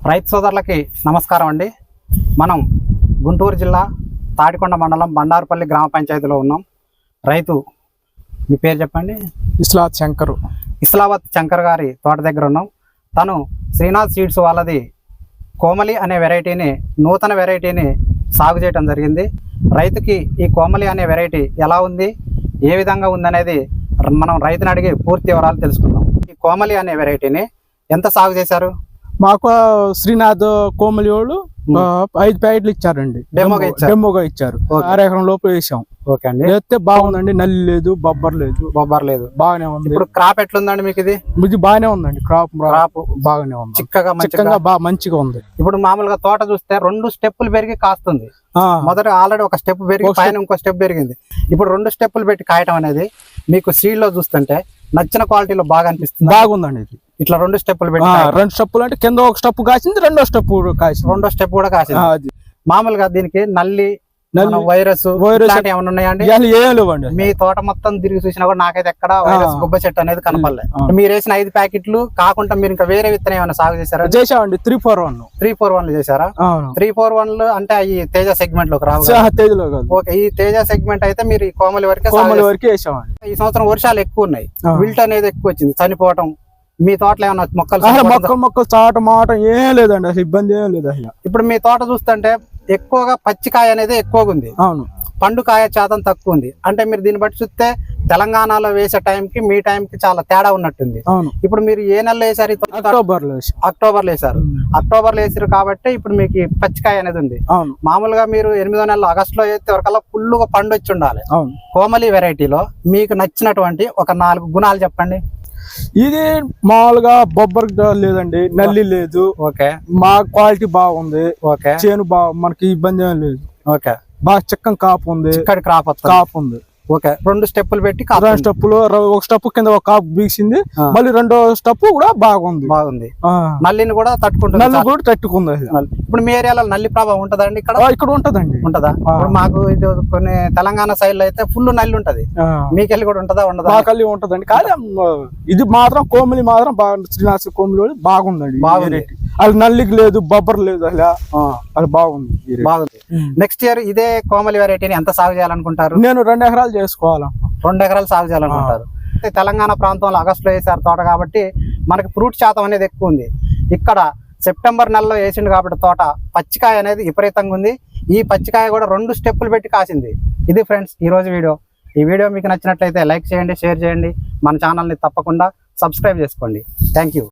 రైతు సోదరులకి నమస్కారం అండి. మనం గుంటూరు జిల్లా తాడికొండ మండలం బండారుపల్లి గ్రామ పంచాయతీలో ఉన్నాం. రైతు మీ పేరు చెప్పండి. ఇస్లావత్ శంకర్ గారి తోట దగ్గర ఉన్నాం. తను శ్రీనాథ్ సీడ్స్ వాళ్ళది కోమలి అనే వెరైటీని, నూతన వెరైటీని సాగు చేయడం జరిగింది. రైతుకి ఈ కోమలి అనే వెరైటీ ఎలా ఉంది, ఏ విధంగా ఉందనేది మనం రైతుని అడిగి పూర్తి వివరాలు తెలుసుకుందాం. ఈ కోమలి అనే వెరైటీని ఎంత సాగు చేశారు? మాకు శ్రీనాథ్ కోమలి వాళ్ళు 5 ప్యాకెట్లు ఇచ్చారండి. డెమోగా ఇచ్చారు. 6 ఎకరం లోపు వేసాం. ఓకే అండి. వేస్తే బాగుందండి. నల్లి లేదు, బొబ్బర్ లేదు, బాగానే ఉంది. ఇప్పుడు క్రాప్ ఎట్లుందండి మీకు? ఇది బాగానే ఉందండి. క్రాప్ బాగానే ఉంది. చిక్కగా మంచిగా ఉంది. ఇప్పుడు మామూలుగా తోట చూస్తే 2 స్టెప్పులు పెరిగి కాస్తుంది. మొదట ఆల్రెడీ ఒక స్టెప్ పెరిగి పైన ఇంకో స్టెప్ పెరిగింది. ఇప్పుడు 2 స్టెప్పులు పెట్టి కాయటం అనేది మీకు సీడ్ లో చూస్తుంటే నచ్చిన క్వాలిటీలో బాగా అనిపిస్తుంది. బాగుందండి. ఇది ఇట్లా 2 స్టెప్పులు పెట్టి 2 స్టెప్పులు అంటే కింద ఒక స్టెప్ కాసింది, రెండో స్టెప్ కూడా కాసింది. మామూలుగా దీనికి నల్లి వైరస్ ఏమైనా ఉన్నాయండి? ఏం లేవండి. మీ తోట మొత్తం తిరిగి చూసినా కూడా నాకైతే ఎక్కడ వైరస్ గుబ్బ చెట్టు అనేది కనపడలేదు. మీరు వేసిన 5 ప్యాకెట్లు కాకుండా మీరు ఇంకా వేరే విత్తనం ఏమైనా సాగు చేశారా? చేసామండి. 341 చేశారా? 341 అంటే ఈ తేజ సెగ్మెంట్ లోకి రావు. ఓకే, ఈ తేజ సెగ్మెంట్ అయితే మీరు ఈ కోమలి వరకు వేసామండి. ఈ సంవత్సరం వర్షాలు ఎక్కువ ఉన్నాయి, విల్ట్ అనేది ఎక్కువ వచ్చింది, చనిపోవటం. మీ తోటలో ఏమన్నా మొక్కలు చాటం ఏం లేదండి. అసలు ఇబ్బంది ఏం లేదు. అసలు ఇప్పుడు మీ తోట చూస్తుంటే ఎక్కువగా పచ్చికాయ అనేది ఎక్కువగా ఉంది. అవును. పండుకాయ శాతం తక్కువ ఉంది. అంటే మీరు దీన్ని బట్టి చూస్తే తెలంగాణలో వేసే టైంకి మీ టైంకి చాలా తేడా ఉన్నట్టుంది. అవును. ఇప్పుడు మీరు ఏ నెలలో వేసారు? అక్టోబర్లో వేసారు. అక్టోబర్లో వేసారు కాబట్టి ఇప్పుడు మీకు పచ్చికాయ అనేది ఉంది. అవును. మామూలుగా మీరు 8వ నెలలో ఆగస్టులో వేస్తే వరకల్లా ఫుల్గా పండు వచ్చి ఉండాలి. అవును. కోమలి వెరైటీలో మీకు నచ్చినటువంటి ఒక 4 గుణాలు చెప్పండి. ఇది మామూలుగా బొబ్బర్ లేదండి, నల్లి లేదు. ఓకే. మా క్వాలిటీ బాగుంది. ఓకే. చేను మనకి ఇబ్బంది ఏం లేదు. ఓకే. బాగా చిక్కం కాపు ఉంది. కాపు ఉంది. ఓకే. 2 స్టెప్పులు పెట్టి 2 స్టెప్పులు, ఒక స్టెప్ కింద ఒక కాపు బీసింది. మళ్ళీ రెండో స్టెప్ కూడా బాగుంది. నల్లిని కూడా తట్టుకుంటుంది. ఇప్పుడు మీ ఏరియాలో నల్లి ప్రభావం ఉంటదండి? ఇక్కడ ఉంటదండి. ఉంటదా? మాకు ఇది కొన్ని తెలంగాణ సైడ్ లో అయితే ఫుల్ నల్లి ఉంటది. మీకెళ్ళి కూడా ఉంటదా? ఉండదా? మాకెళ్ళి ఉంటదండి. కానీ ఇది మాత్రం కోమలి మాత్రం శ్రీనాథ్ కోమలి బాగుందండి. అది నల్లికి లేదు, బొబ్బర్ లేదు. అది బాగుంది. నెక్స్ట్ ఇయర్ ఇదే కోమలి వెరైటీని ఎంత సాగు చేయాలనుకుంటారు? నేను 2 ఎకరాలు చేసుకోవాలి. 2 ఎకరాలు సాగు చేయాలనుకుంటారు. తెలంగాణ ప్రాంతంలో ఆగస్టులో వేసారు తోట కాబట్టి మనకి ఫ్రూట్ శాతం అనేది ఎక్కువ ఉంది. ఇక్కడ సెప్టెంబర్ నెలలో వేసిండు కాబట్టి తోట పచ్చికాయ అనేది విపరీతంగా ఉంది. ఈ పచ్చికాయ కూడా 2 స్టెప్పులు పెట్టి కాసింది. ఇది ఫ్రెండ్స్ ఈ రోజు వీడియో. ఈ వీడియో మీకు నచ్చినట్లయితే లైక్ చేయండి, షేర్ చేయండి. మన ఛానల్ని తప్పకుండా సబ్స్క్రైబ్ చేసుకోండి. Thank you.